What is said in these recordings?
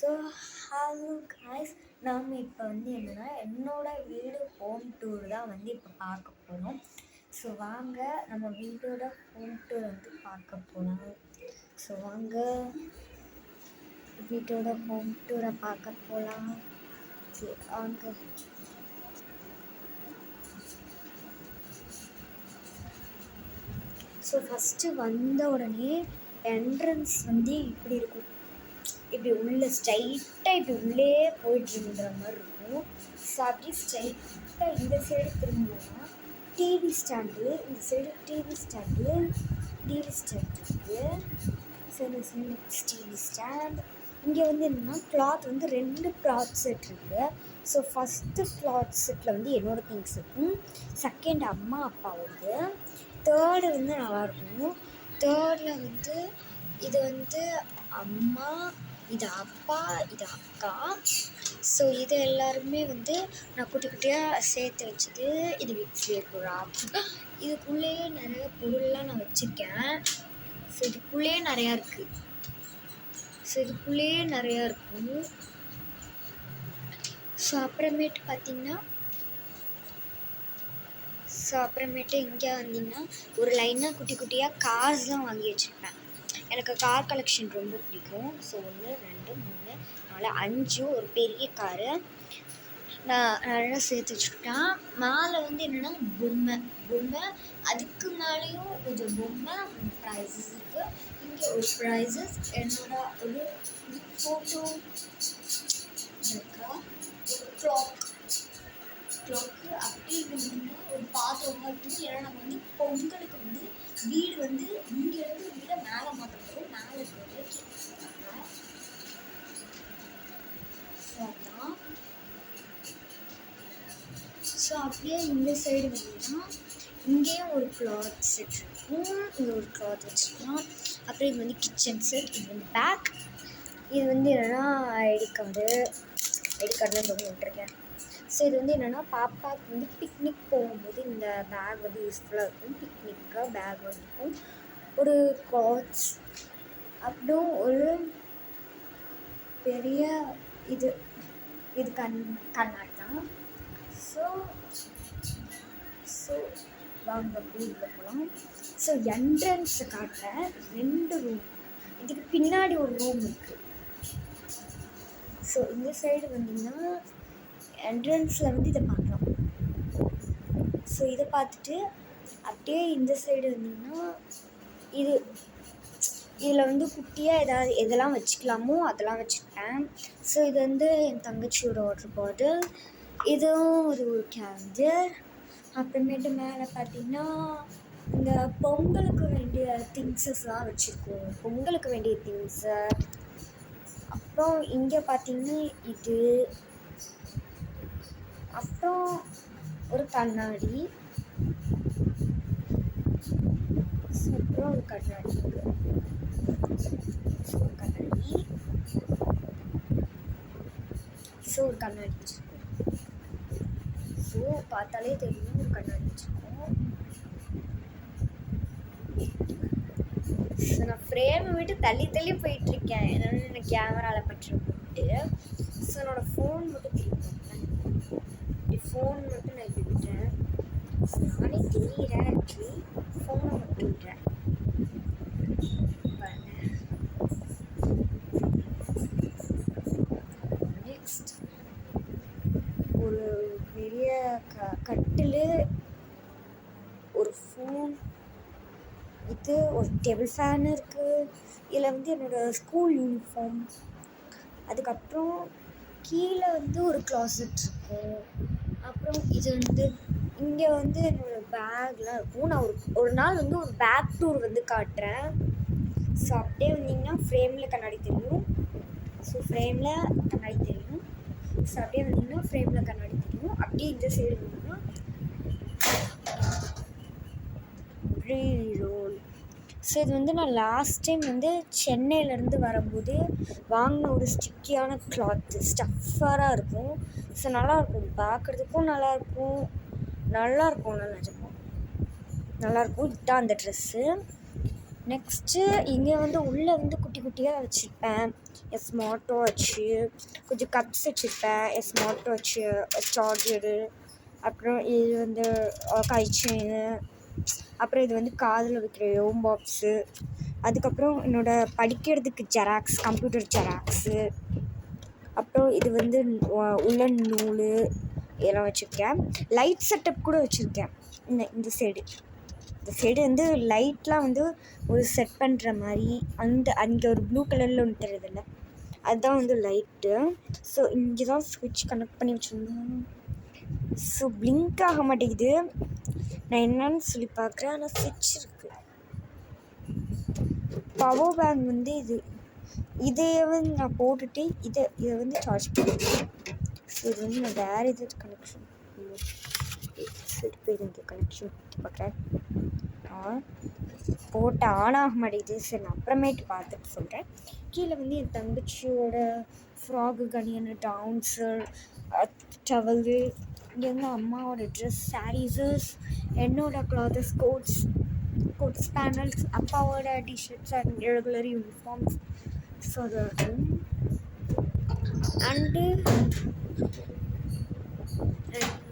So hello guys, நாம் இப்போ என்னென்னா என்னோடய வீடு ஹோம் டூர் தான் இப்போ பார்க்க போகிறோம். ஸோ வாங்க நம்ம வீடோட ஹோம் டூர் பார்க்க போகலாம். ஸோ வாங்க வீட்டோட ஹோம் டூரை பார்க்க போகலாம். வாங்க. ஸோ ஃபஸ்ட்டு வந்த உடனே என்ட்ரன்ஸ் இப்படி இருக்கும். இப்படி உள்ளே ஸ்ட்ரைட்டாக இப்படி உள்ளே போயிட்டுருன்ற மாதிரி இருக்கும். ஸோ அப்படியே ஸ்ட்ரைட்டாக இந்த சைடு திரும்பினோம்னா டிவி ஸ்டாண்டு, இந்த சைடு டிவி ஸ்டாண்டு இருக்குது. ஸோ இந்த சைடு டிவி ஸ்டாண்ட். இங்கே என்னென்னா கிளாத் 2 கிளாத் செட் இருக்குது. ஸோ ஃபஸ்ட்டு கிளாத் செட்டில் என்னோடய திங்ஸ் இருக்கும். செகண்ட் அம்மா அப்பாவோடது. தேர்டு நல்லாயிருக்கும். தேர்டில் இது அம்மா, இது அப்பா, இது அக்கா. ஸோ இது எல்லாருமே நான் குட்டி குட்டியாக சேர்த்து வச்சது. இது வீட்லேயே புறா. இதுக்குள்ளேயே நிறைய பொருள்லாம் நான் வச்சுருக்கேன். ஸோ இதுக்குள்ளேயே நிறையா இருக்குது. ஸோ அப்புறமேட்டு பார்த்திங்கன்னா இங்கே ஒரு லைனாக குட்டி குட்டியாக கார்ஸ்லாம் வாங்கி வச்சுருப்பேன். எனக்கு கார் கலெக்ஷன் ரொம்ப பிடிக்கும். ஸோ 1 2 3 4 5 ஒரு பெரிய காரு நான் நல்லா சேர்த்து வச்சுக்கிட்டேன். மேலே என்னென்னா பொம்மை, அதுக்கு மேலேயும் கொஞ்சம் பொம்மை, ப்ரைஸஸ் இருக்குது. இங்கே ஒரு ப்ரைஸஸ், என்னோட ஒரு ஃபோட்டோ இருக்கா, ஒரு க்ளாக்கு அப்படி ஒரு பாத்திரமாக இருக்குது. ஏன்னா நம்ம பொங்கலுக்கு வீடு இங்கேருந்து வீடை மேலே மாற்றப்படும். மேலே இருக்கிறது அதான். ஸோ அப்படியே இந்த சைடு இங்கேயும் ஒரு கிளாத் செட் இருக்கும். இங்கே ஒரு கிளாத் வச்சுருக்கலாம். அப்புறம் இது கிச்சன் செட். இது பேக். இது என்னென்னா ஐடி கார்டுலாம் ரொம்ப விட்டுருக்கேன். ஸோ இது என்னென்னா பாப்பாவுக்கு பிக்னிக் போகும்போது இந்த பேக் யூஸ்ஃபுல்லாக இருக்கும். பிக்னிக்காக பேக் இருக்கும். ஒரு கிளாத்ஸ், அப்புறம் ஒரு பெரிய இது கண்ணாடி தான். ஸோ வாங்க வீட்டில் போகலாம். ஸோ என்ட்ரன்ஸை காட்டுறேன். 2 ரூம். இதுக்கு பின்னாடி ஒரு ரூம் இருக்குது. ஸோ இந்த சைடு என்ட்ரன்ஸில் இதை பார்க்கலாம். ஸோ இதை பார்த்துட்டு அப்படியே இந்த சைடு இதில் குட்டியாக எதெல்லாம் வச்சுக்கலாமோ அதெல்லாம் வச்சுருக்கேன். ஸோ இது என் தங்கச்சியோட வாட்டர் பாட்டில். இதுவும் ஒரு கேலண்டர். அப்புறமேட்டு மேலே பார்த்திங்கன்னா இந்த பொங்கலுக்கு வேண்டிய திங்ஸஸ்லாம் வச்சுருக்கோம். பொங்கலுக்கு வேண்டிய திங்ஸு. அப்புறம் இங்கே பார்த்திங்கன்னா இது, அப்புறம் ஒரு கண்ணாடி, அப்புறம் ஒரு கண்ணாடி இருக்குது. ஸோ ஒரு கண்ணாடி வச்சுருக்கோம். ஸோ பார்த்தாலே தெரியும் ஒரு கண்ணாடி வச்சுருக்கோம். ஸோ நான் ஃப்ரேமை விட்டு தள்ளி போயிட்டுருக்கேன். என்னென்னு எனக்கு கேமராவில் பட்டுருக்குன்ட்டு. ஸோ என்னோடய ஃபோன் மட்டும் நான் இப்படி விட்டேன். நானே தெரியிறேன். ஆக்சுவலி ஃபோனை மட்டும் விட்டேன். நெக்ஸ்ட் ஒரு பெரிய கட்டில், ஒரு ஃபோன், இது ஒரு டேபிள் ஃபேன் இருக்குது. இதில் என்னோடய ஸ்கூல் யூனிஃபார்ம். அதுக்கப்புறம் கீழே ஒரு க்ளாசெட் இருக்கும். அப்புறம் இது இங்கே என்னோடய பேக்லாம் இருக்கும். நான் ஒரு நாள் ஒரு பேக் டூர் காட்டுறேன். ஸோ அப்படியே ஃப்ரேமில் கண்ணாடி தெரியும். ஸோ ஃப்ரேமில் கண்ணாடி தெரியும். ஸோ அப்படியே ஃப்ரேமில் கண்ணாடி தெரியும். அப்படியே இந்த சைடு ரோல். ஸோ இது நான் லாஸ்ட் டைம் சென்னையிலேருந்து வரும்போது வாங்கின ஒரு ஸ்டிக்கியான கிளாத்து. ஸ்டஃபராக இருக்கும். ஸோ நல்லாயிருக்கும், பார்க்குறதுக்கும் நல்லாயிருக்கும். நல்லாயிருக்கும். இதுதான் அந்த ட்ரெஸ்ஸு. நெக்ஸ்ட்டு இங்கே உள்ளே குட்டி குட்டியாக வச்சுருப்பேன். ஸ்மார்ட் வாட்ச்சு, கொஞ்சம் கப்ஸ் வச்சுருப்பேன். ஸ்மார்ட் வாட்ச்சு, சார்ஜரு, அப்புறம் இது வந்து கை செயினு, அப்புறம் இது வந்து காதில் வைக்கிற இயர் பாக்ஸு, அதுக்கப்புறம் என்னோடய படிக்கிறதுக்கு ஜெராக்ஸ், கம்ப்யூட்டர் ஜெராக்ஸு, அப்புறம் இது வந்து உல்லன் நூல் இதெல்லாம் வச்சுருக்கேன். லைட் செட்டப் கூட வச்சுருக்கேன். இந்த சைடு வந்து லைட்லாம் வந்து ஒரு செட் பண்ணுற மாதிரி அங்கே ஒரு ப்ளூ கலரில் ஒன்று தெரியுதுல்ல, அதுதான் வந்து லைட்டு. ஸோ இங்கே தான் ஸ்விட்ச் கனெக்ட் பண்ணி வச்சுருந்தேன். ஸோ பிளிங்க் ஆக மாட்டேங்குது. நான் என்னன்னு சொல்லி பார்க்குறேன். ஆனால் ஸ்விட்ச் இருக்குது. பவர் பேங்க் வந்து இதை வந்து நான் போட்டுட்டு இதை வந்து சார்ஜ் பண்ணுவேன். ஸோ இது வந்து நான் வேறு எதாவது கனெக்ஷன் இங்கே கனெக்ஷன் பார்க்குறேன். போட்டு ஆன் ஆக மாட்டேங்குது. சரி நான் அப்புறமேட்டு பார்த்துட்டு சொல்கிறேன். கீழே வந்து என் தங்கச்சியோட ஃப்ராகு, கனியன், டவுன்ஸு, டவலு, இங்கே வந்து அம்மாவோட ட்ரெஸ், சாரீஸஸ், என்னோடய கிளாத்தஸ், கோட்ஸ் பேனல்ஸ், அப்பாவோட t-shirts and regular uniforms. So அது அண்டு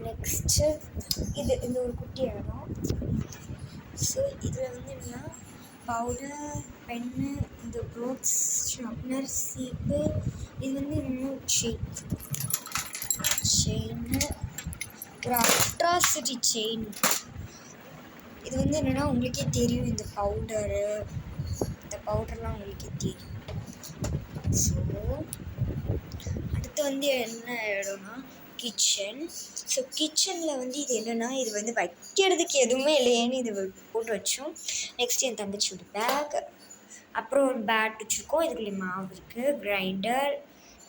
நெக்ஸ்ட்டு இது ஒரு குட்டி இடம். ஸோ இதில் வந்து என்னென்னா பவுடர், பென்னு, இந்த ப்ரோட்ஸ், ஷார்ப்னர், சீப்பு, இது வந்து என்னென்னா செயின்னு, ஒரு அட்ராசிட்டி செயின். இது வந்து என்னென்னா உங்களுக்கே தெரியும், இந்த பவுடர்லாம் உங்களுக்கே தெரியும். ஸோ அடுத்து வந்து என்ன இடம்னா கிச்சன். ஸோ கிச்சனில் வந்து இது என்னென்னா இது வந்து வைக்கிறதுக்கு எதுவுமே இல்லையேன்னு இது போட்டு வச்சோம். நெக்ஸ்ட் என் தங்கச்சியோட பேக், அப்புறம் ஒரு பேட் வச்சுருக்கோம். இதுக்குள்ளே மாவு இருக்குது, கிரைண்டர்,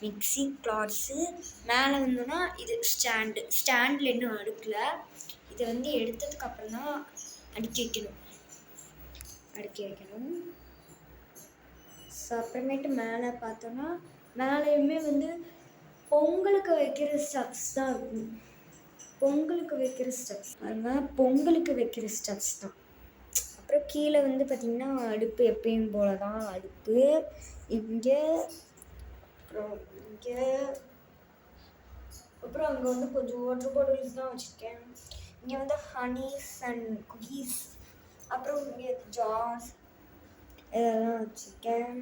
மிக்ஸி, கிளாத்ஸு. மேலே வந்தோன்னா இது ஸ்டாண்டில் இன்னும் அடுக்கலை. இதை வந்து எடுத்ததுக்கப்புறம் தான் அடுக்கி வைக்கணும். ஸோ அப்புறமேட்டு மேலே பார்த்தோன்னா மேலேயுமே வந்து பொங்கலுக்கு வைக்கிற ஸ்டப்ஸ் தான் இருக்கும். பொங்கலுக்கு வைக்கிற ஸ்டப்ஸ் தான். அப்புறம் கீழே வந்து பார்த்திங்கன்னா அடுப்பு எப்பயும் போல தான் அடுப்பு. அப்புறம் அங்கே வந்து கொஞ்சம் வாட்டர் பாட்டில்ஸ் தான் வச்சுருக்கேன். இங்கே வந்து ஹனீஸ் அண்ட் குக்கீஸ், அப்புறம் இங்கே ஜார்ஸ் இதெல்லாம் வச்சுருக்கேன்.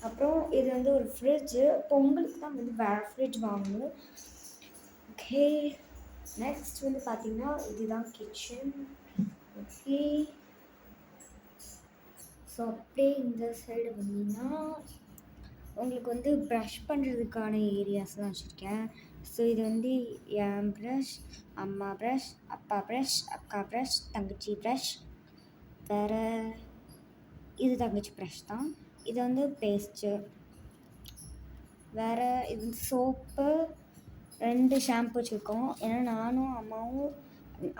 அப்புறம் இது வந்து ஒரு ஃப்ரிட்ஜு. பொங்கலுக்கு தான் வந்து வேறு ஃப்ரிட்ஜ் வாங்கணும். ஓகே, நெக்ஸ்ட் வந்து பார்த்திங்கன்னா இதுதான் கிச்சன். ஓகே, ஸோ அப்படியே இந்த சைடு வந்தீங்கன்னா உங்களுக்கு வந்து ப்ரஷ் பண்ணுறதுக்கான ஏரியாஸ்லாம் வச்சுருக்கேன். ஸோ இது வந்து என் ப்ரஷ், அம்மா ப்ரஷ், அப்பா ப்ரஷ், அக்கா ப்ரஷ், தங்கச்சி ப்ரஷ், வேறு இது தங்கச்சி ப்ரஷ் தான். இது வந்து பேஸ்ட்டு, வேறு இது சோப்பு, 2 ஷாம்பு வச்சுருக்கோம். ஏன்னா நானும்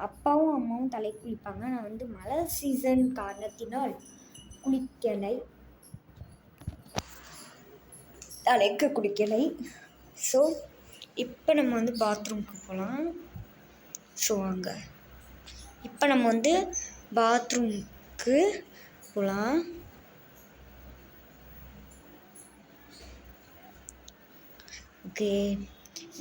அப்பாவும் அம்மாவும் தலைக்கு குளிப்பாங்க. நான் வந்து மழை சீசன் காரணத்தினால் தலைக்கு குளிக்கலை. ஸோ இப்போ நம்ம வந்து பாத்ரூமுக்கு போகலாம். ஸோ வாங்க இப்போ நம்ம வந்து பாத்ரூமுக்கு போகலாம். ஓகே,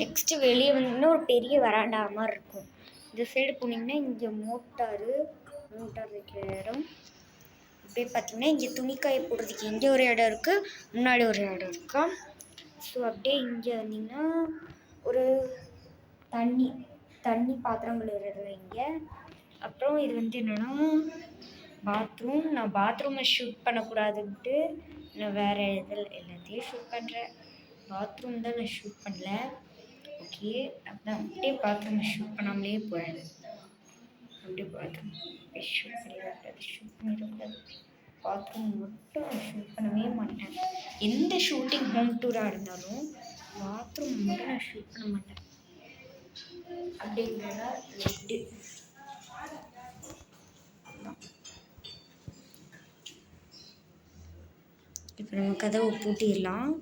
நெக்ஸ்ட்டு வெளியே வந்தீங்கன்னா ஒரு பெரிய வராண்டா மாதிரி இருக்கும். இந்த சைடு போனீங்கன்னா இங்கே மோட்டார் வைக்கிற இடம். அப்படியே பார்த்தீங்கன்னா இங்கே துணிக்காய போடுறதுக்கு இங்கே ஒரு இடம் இருக்குது, முன்னாடி ஒரு இடம் இருக்கா. ஸோ அப்படியே இங்கே வந்தீங்கன்னா ஒரு தண்ணி பாத்திரங்கள் இடம் இங்கே. அப்புறம் இது வந்து என்னென்னா பாத்ரூம். நான் பாத்ரூமை ஷூட் பண்ணக்கூடாதுன்ட்டு நான் வேறு எல்லாத்தையும் ஷூட் பண்ணுறேன். பாத்ரூம் தான் நான் ஷூட் பண்ணல. ஓகே, அப்படியே பாத்ரூமை ஷூட் பண்ணாமலே போகிறேன். அப்படியே பாத்ரூம் ஷூட் பண்ணிடக்கூடாது. பாத்ரூம் மட்டும் நான் ஷூட் பண்ணவே மாட்டேன். எந்த ஷூட்டிங் ஹோம் டூராக இருந்தாலும் பாத்ரூம் மட்டும் நான் ஷூட் பண்ண மாட்டேன். அப்படிங்கிறதா லெட்டு. இப்போ நம்ம கதவை பூட்டிடலாம்.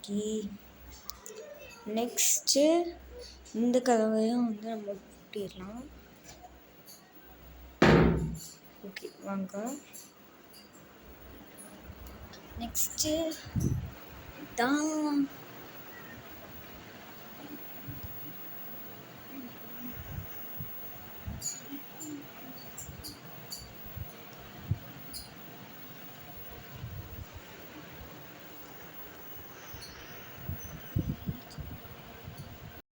ஓகே, நெக்ஸ்ட்டு இந்த கதவையும் வந்து நம்ம பூட்டிடலாம். ஓகே வாங்க. நெக்ஸ்ட்டு தான்